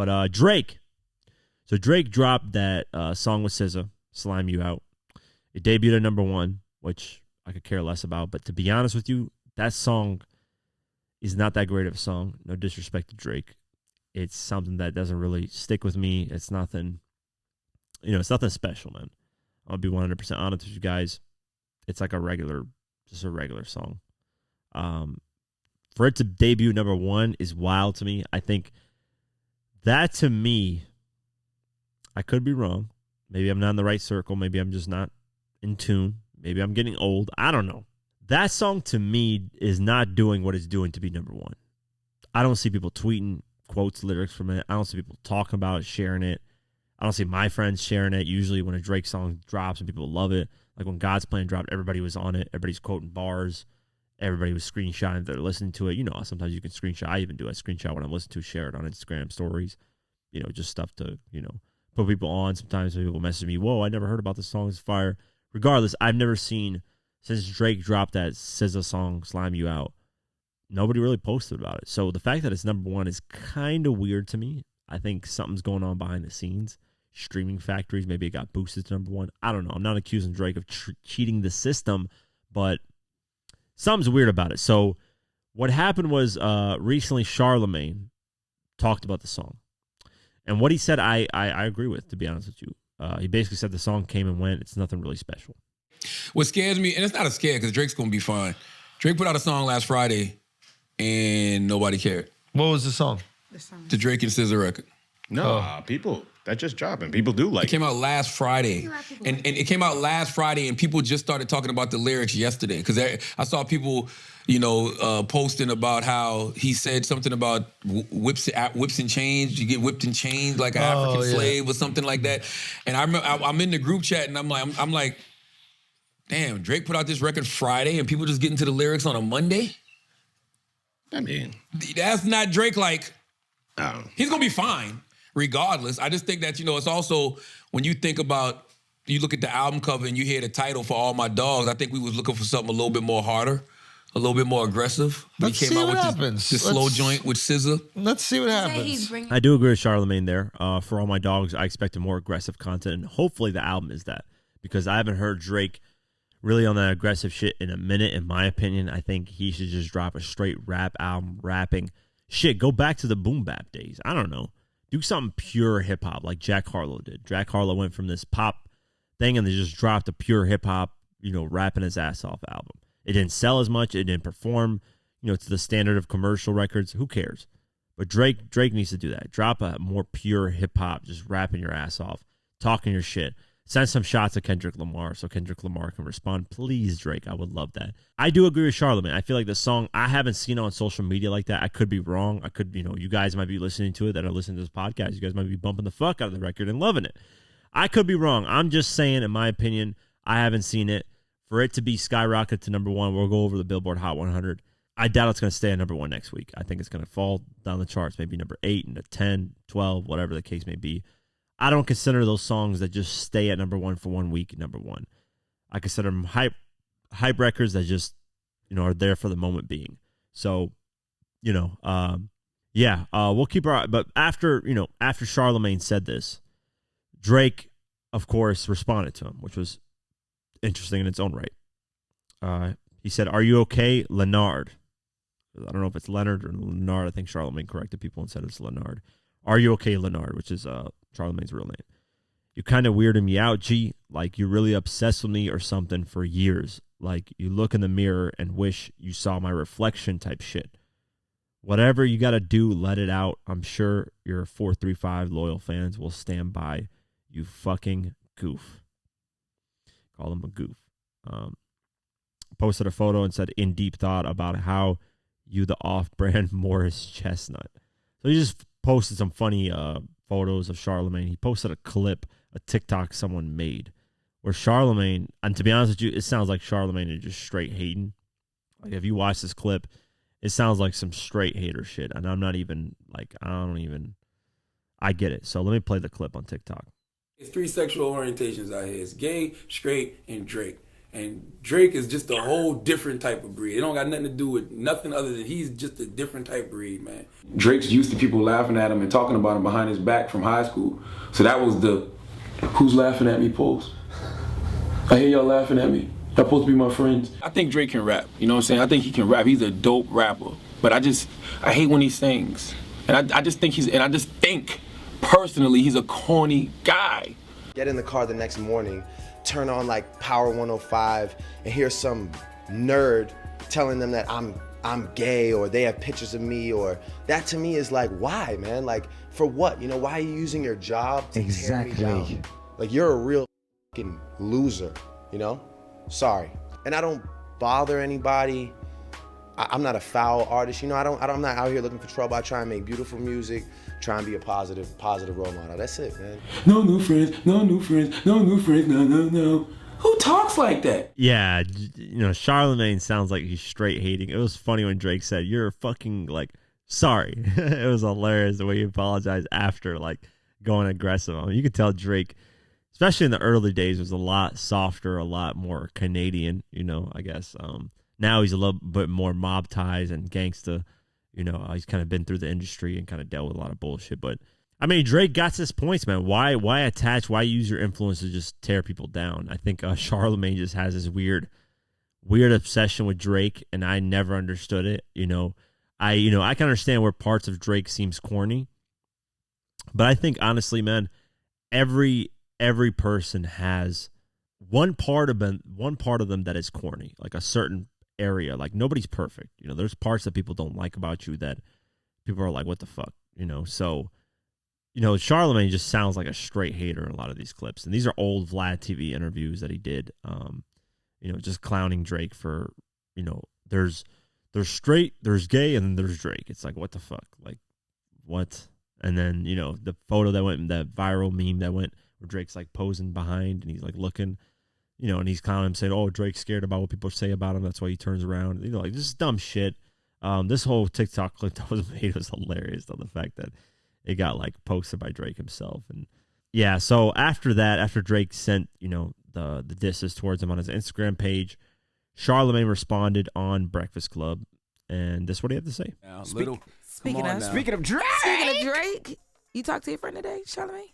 But Drake. So Drake dropped that song with SZA, Slime You Out. It debuted at number 1, which I could care less about. But to be honest with you, that song is not that great of a song. No disrespect to Drake. It's something that doesn't really stick with me. It's nothing, it's nothing special, man. I'll be 100% honest with you guys. It's like just a regular song. For it to debut number 1 is wild to me. I think that, to me, I could be wrong. Maybe I'm not in the right circle. Maybe I'm just not in tune. Maybe I'm getting old. I don't know. That song, to me, is not doing what it's doing to be number 1. I don't see people tweeting quotes, lyrics from it. I don't see people talking about it, sharing it. I don't see my friends sharing it. Usually when a Drake song drops and people love it, like when God's Plan dropped, everybody was on it. Everybody's quoting bars. Everybody was screenshotting if they're listening to it. Sometimes you can screenshot. I even do a screenshot when I'm listening to it, share it on Instagram stories. Just stuff to, put people on. Sometimes people message me, whoa, I never heard about this song. It's fire. Regardless, I've never seen, since Drake dropped that SZA song, Slime You Out, nobody really posted about it. So the fact that it's number 1 is kind of weird to me. I think something's going on behind the scenes. Streaming factories, maybe it got boosted to number 1. I don't know. I'm not accusing Drake of cheating the system, but something's weird about it. So what happened was recently Charlamagne talked about the song. And what he said, I agree with, to be honest with you. He basically said the song came and went. It's nothing really special. What scares me, and it's not a scare because Drake's going to be fine. Drake put out a song last Friday and nobody cared. What was the song? The Drake and SZA record. No, people, that just dropped and people do like it. It came out last Friday. And it came out last Friday and people just started talking about the lyrics yesterday. Because I saw people, posting about how he said something about whips and chains. You get whipped and chained like an African slave or something like that. And I remember I'm in the group chat and I'm like, damn, Drake put out this record Friday and people just get into the lyrics on a Monday? I mean, that's not Drake like. Oh. He's going to be fine. Regardless, I just think that, it's also, when you look at the album cover and you hear the title for All My Dogs, I think we was looking for something a little bit more harder, a little bit more aggressive. Let's see what happens. This slow joint with SZA. Let's see what happens. I do agree with Charlamagne there. For All My Dogs, I expected more aggressive content, and hopefully the album is that, because I haven't heard Drake really on that aggressive shit in a minute, in my opinion. I think he should just drop a straight rap album, rapping. Shit, go back to the boom bap days. I don't know. Do something pure hip-hop like Jack Harlow did. Jack Harlow went from this pop thing and they just dropped a pure hip-hop, rapping his ass off album. It didn't sell as much. It didn't perform, to the standard of commercial records. Who cares? But Drake needs to do that. Drop a more pure hip-hop, just rapping your ass off, talking your shit. Send some shots at Kendrick Lamar so Kendrick Lamar can respond. Please, Drake, I would love that. I do agree with Charlamagne. I feel like the song, I haven't seen it on social media like that. I could be wrong. I could, you guys might be listening to it that are listening to this podcast. You guys might be bumping the fuck out of the record and loving it. I could be wrong. I'm just saying, in my opinion, I haven't seen it. For it to be skyrocketed to number 1, we'll go over the Billboard Hot 100. I doubt it's going to stay at number 1 next week. I think it's going to fall down the charts, maybe number 8, and 10, 12, whatever the case may be. I don't consider those songs that just stay at number 1 for 1 week number 1. I consider them hype records that just, are there for the moment being. So, we'll keep our eye. But after Charlamagne said this, Drake, of course, responded to him, which was interesting in its own right. He said, "Are you okay, Leonard?" I don't know if it's Leonard or Leonard. I think Charlamagne corrected people and said it's Leonard. "Are you okay, Leonard?" Which is Charlamagne's real name. "You kind of weirded me out, G. Like you really obsessed with me or something for years. Like you look in the mirror and wish you saw my reflection type shit. Whatever you got to do, let it out. I'm sure your 435 loyal fans will stand by. You fucking goof." Call him a goof. Posted a photo and said, "In deep thought about how you the off-brand Morris Chestnut." So he just posted some funny photos of Charlamagne. He posted a clip, a TikTok someone made, where Charlamagne, and to be honest with you, it sounds like Charlamagne is just straight hating. Like if you watch this clip, it sounds like some straight hater shit. And I'm not even like, I get it. So let me play the clip on TikTok. It's 3 sexual orientations out here. It's gay, straight, and Drake. And Drake is just a whole different type of breed. It don't got nothing to do with nothing other than he's just a different type of breed, man. Drake's used to people laughing at him and talking about him behind his back from high school. So that was the who's laughing at me post. I hear y'all laughing at me. Y'all supposed to be my friends. I think Drake can rap. You know what I'm saying? I think he can rap. He's a dope rapper. But I hate when he sings. And I just think personally he's a corny guy. Get in the car the next morning, turn on like Power 105 and hear some nerd telling them that I'm gay or they have pictures of me, or that to me is like, why, man? Like, for what? You know, why are you using your job to tear me down? Like, you're a real fucking loser, you know? Sorry. And I don't bother anybody. I'm not a foul artist, you know. I'm not out here looking for trouble. I try and make beautiful music, try and be a positive role model. That's it, man. No new friends, no new friends, no new friends, no. Who talks like that? Yeah, you know, Charlamagne sounds like he's straight hating. It was funny when Drake said, "You're fucking like sorry." It was hilarious the way he apologized after like going aggressive on him. You could tell Drake, especially in the early days, was a lot softer, a lot more Canadian. You know, I guess. Now he's a little bit more mob ties and gangsta. You know, he's kind of been through the industry and kind of dealt with a lot of bullshit. But, I mean, Drake got his points, man. Why attach? Why use your influence to just tear people down? I think Charlamagne just has this weird obsession with Drake, and I never understood it. I can understand where parts of Drake seems corny. But I think, honestly, man, every person has one part of them that is corny, like a certain area. Like, nobody's perfect. You know, there's parts that people don't like about you that people are like, what the fuck? You know, so, you know, Charlamagne just sounds like a straight hater in a lot of these clips. And these are old Vlad TV interviews that he did, you know, just clowning Drake for, you know, there's straight, there's gay, and then there's Drake. It's like, what the fuck? Like, what? And then, you know, the photo that went, that viral meme that went, where Drake's like posing behind and he's like looking, you know, and he's clowning him saying, "Oh, Drake's scared about what people say about him. That's why he turns around." You know, like, this is dumb shit. This whole TikTok clip that was made was hilarious, though, the fact that it got like posted by Drake himself. And yeah, so after that, after Drake sent, you know, the disses towards him on his Instagram page, Charlamagne responded on Breakfast Club, and this is what he had to say. Speaking of Drake, you talked to your friend today, Charlamagne?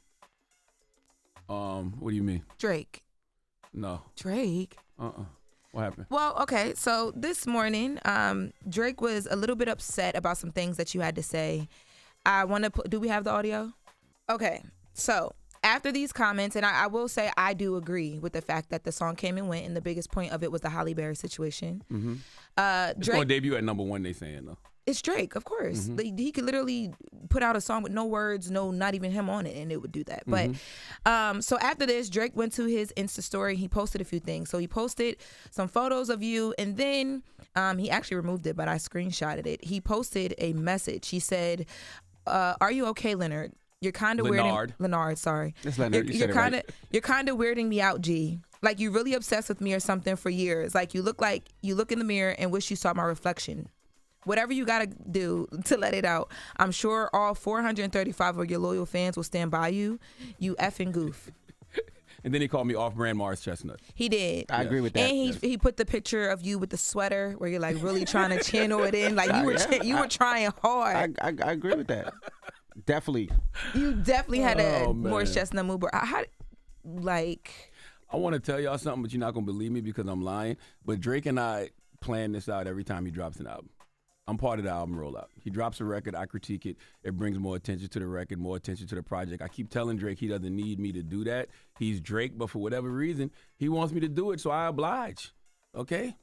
What do you mean? Drake. No. Drake? What happened? Well, okay, so this morning, Drake was a little bit upset about some things that you had to say. I want to do we have the audio? Okay, so after these comments, and I will say I do agree with the fact that the song came and went, and the biggest point of it was the Halle Berry situation. Mm-hmm. It's going to debut at #1, they saying, though. It's Drake, of course. Mm-hmm. He could literally put out a song with no words, not even him on it, and it would do that. Mm-hmm. But so after this, Drake went to his Insta story. He posted a few things. So he posted some photos of you, and then he actually removed it, but I screenshotted it. He posted a message. He said, "Are you okay, Leonard? You're kind of weirding Leonard. Sorry, it's Leonard. You're kind of weirding me out, G. Like, you're really obsessed with me or something for years. Like you look in the mirror and wish you saw my reflection. Whatever you got to do to let it out. I'm sure all 435 of your loyal fans will stand by you. You effing goof." And then he called me off-brand Mars Chestnut. He did. I agree with that. And he put the picture of you with the sweater where you're like really trying to channel it in. Like you were trying hard. I agree with that. Definitely. You definitely had a Morris Chestnut move. I want to tell y'all something, but you're not going to believe me because I'm lying. But Drake and I plan this out every time he drops an album. I'm part of the album rollout. He drops a record, I critique it. It brings more attention to the record, more attention to the project. I keep telling Drake he doesn't need me to do that. He's Drake, but for whatever reason, he wants me to do it, so I oblige. Okay?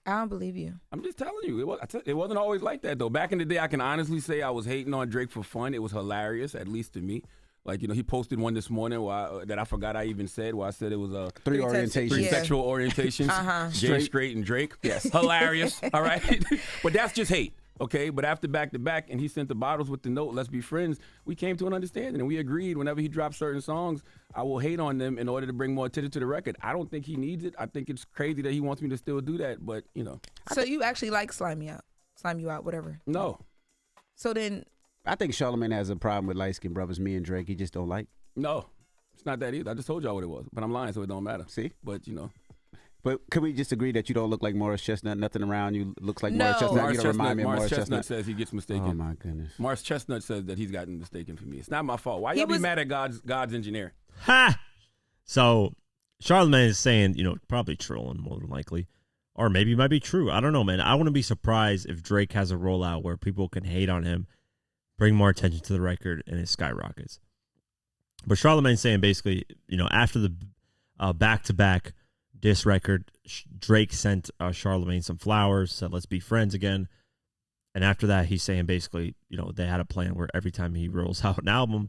I don't believe you. I'm just telling you. It wasn't always like that, though. Back in the day, I can honestly say I was hating on Drake for fun. It was hilarious, at least to me. Like, you know, he posted one this morning that I forgot I even said, where I said it was a three sexual orientations, gay, straight, and Drake. Yes, hilarious. All right, but that's just hate. Okay, but after back to back, and he sent the bottles with the note, "Let's be friends." We came to an understanding, and we agreed. Whenever he drops certain songs, I will hate on them in order to bring more attention to the record. I don't think he needs it. I think it's crazy that he wants me to still do that. But you know, so you actually like slime you out, whatever. No. So then. I think Charlamagne has a problem with light-skinned brothers, me and Drake. He just don't like. No. It's not that either. I just told y'all what it was, but I'm lying, so it don't matter. See? But, you know. But can we just agree that you don't look like Morris Chestnut? Nothing around you looks like No. Morris Chestnut. Morris You don't remind me of Morris Morris Chestnut Chestnut. says he gets mistaken. Oh, my goodness. Morris Chestnut says that he's gotten mistaken for me. It's not my fault. Why y'all be mad at God's engineer? Ha! So Charlamagne is saying, probably trolling more than likely. Or maybe it might be true. I don't know, man. I wouldn't be surprised if Drake has a rollout where people can hate on him, bring more attention to the record, and it skyrockets. But Charlamagne's saying basically, after the back-to-back diss record, Drake sent Charlamagne some flowers, said, let's be friends again. And after that, he's saying basically, they had a plan where every time he rolls out an album,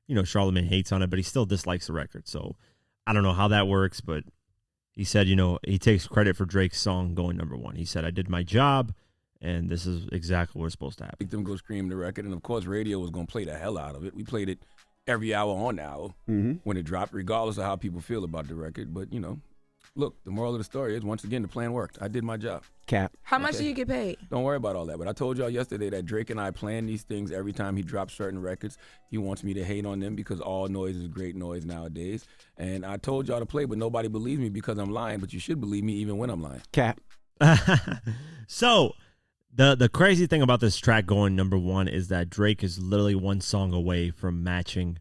Charlamagne hates on it, but he still dislikes the record. So I don't know how that works, but he said, he takes credit for Drake's song going number one. He said, I did my job, and this is exactly what's supposed to happen. Make them go scream the record, and of course, radio was going to play the hell out of it. We played it every hour on the hour when it dropped, regardless of how people feel about the record. But, look, the moral of the story is, once again, the plan worked. I did my job. Cap. How much do you get paid? Don't worry about all that. But I told y'all yesterday that Drake and I plan these things every time he drops certain records. He wants me to hate on them because all noise is great noise nowadays. And I told y'all to play, but nobody believes me because I'm lying. But you should believe me even when I'm lying. Cap. So the crazy thing about this track going number one is that Drake is literally one song away from matching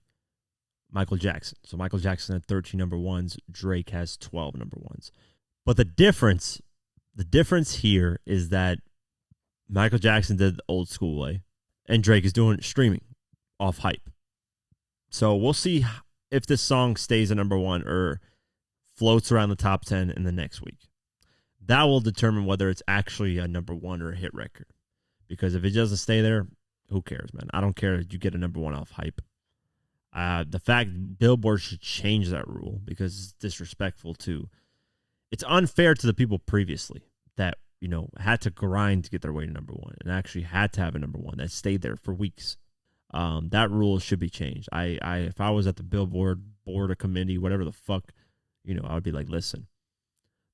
Michael Jackson. So Michael Jackson had 13 number ones. Drake has 12 number ones. But the difference here is that Michael Jackson did the old school way, and Drake is doing streaming off hype. So we'll see if this song stays at number one or floats around the top 10 in the next week. That will determine whether it's actually a number one or a hit record. Because if it doesn't stay there, who cares, man? I don't care if you get a number one off hype. The fact Billboard should change that rule because it's disrespectful to. It's unfair to the people previously that had to grind to get their way to number one and actually had to have a number one that stayed there for weeks. That rule should be changed. If I was at the Billboard board or committee, whatever the fuck, I would be like, listen,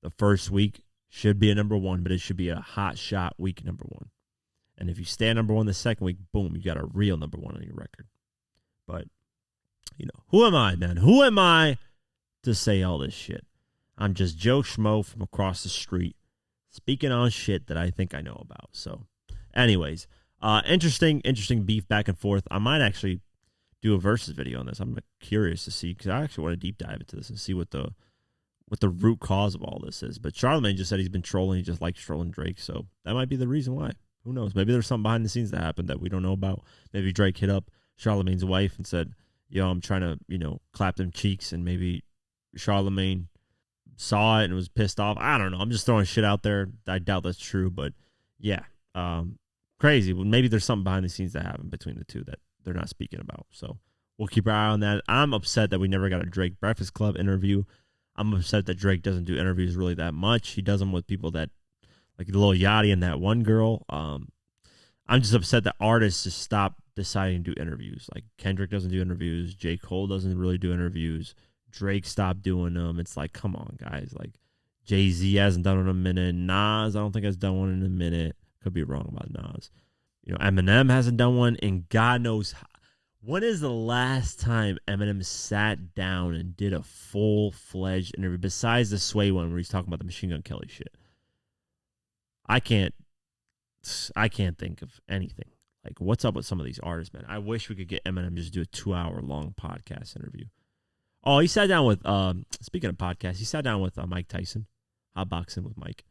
the first week should be a number one, but it should be a hot shot week number one. And if you stay at number one the second week, boom, you got a real number one on your record. But who am I, man? Who am I to say all this shit? I'm just Joe Schmo from across the street speaking on shit that I think I know about. So, anyways, interesting beef back and forth. I might actually do a versus video on this. I'm curious to see because I actually want to deep dive into this and see what the root cause of all this is. But Charlamagne just said he's been trolling. He just likes trolling Drake. So that might be the reason why. Who knows? Maybe there's something behind the scenes that happened that we don't know about. Maybe Drake hit up Charlamagne's wife and said, yo, I'm trying to, clap them cheeks. And maybe Charlamagne saw it and was pissed off. I don't know. I'm just throwing shit out there. I doubt that's true. But, yeah, crazy. Well, maybe there's something behind the scenes that happened between the two that they're not speaking about. So we'll keep our eye on that. I'm upset that we never got a Drake Breakfast Club interview. I'm upset that Drake doesn't do interviews really that much. He does them with people that, like Lil Yachty and that one girl. I'm just upset that artists just stop deciding to do interviews. Like Kendrick doesn't do interviews. J. Cole doesn't really do interviews. Drake stopped doing them. It's like, come on, guys. Like Jay-Z hasn't done it in a minute. Nas, I don't think has done one in a minute. Could be wrong about Nas. Eminem hasn't done one, and God knows when is the last time Eminem sat down and did a full-fledged interview besides the Sway one where he's talking about the Machine Gun Kelly shit. I can't think of anything. Like, what's up with some of these artists, man? I wish we could get Eminem just do a 2-hour-long podcast interview. Oh, he sat down with, speaking of podcasts, he sat down with Mike Tyson, hot boxing with Mike.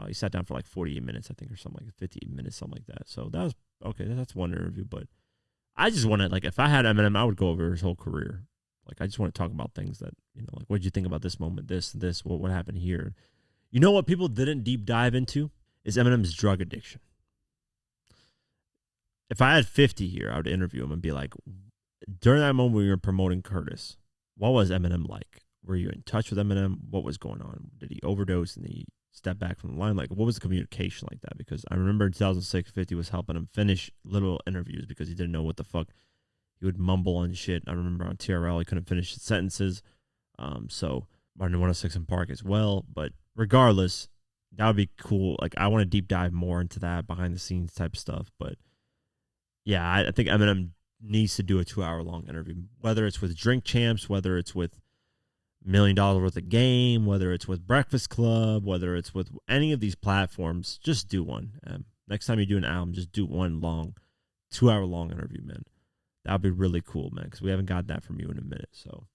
He sat down for like 48 minutes, I think, or something like 58 minutes, something like that. So that was, okay, that's one interview. But I just want to, like, if I had Eminem, I would go over his whole career. Like, I just want to talk about things that, like, what did you think about this moment, this, what happened here? You know what people didn't deep dive into is Eminem's drug addiction. If I had 50 here, I would interview him and be like, during that moment when you were promoting Curtis, what was Eminem like? Were you in touch with Eminem? What was going on? Did he overdose and he step back from the line? Like, what was the communication like that? Because I remember in 2006, 50 was helping him finish little interviews because he didn't know what the fuck. He would mumble on shit. I remember on TRL, he couldn't finish his sentences. So Martin 106 in Park as well. But regardless, that would be cool. Like, I want to deep dive more into that behind the scenes type stuff. But yeah, I think Eminem needs to do a 2-hour long interview, whether it's with Drink Champs, whether it's with $1 million worth of game, whether it's with Breakfast Club, whether it's with any of these platforms. Just do one. Next time you do an album, just do one long 2-hour long interview, man. That would be really cool, man, because we haven't got that from you in a minute. So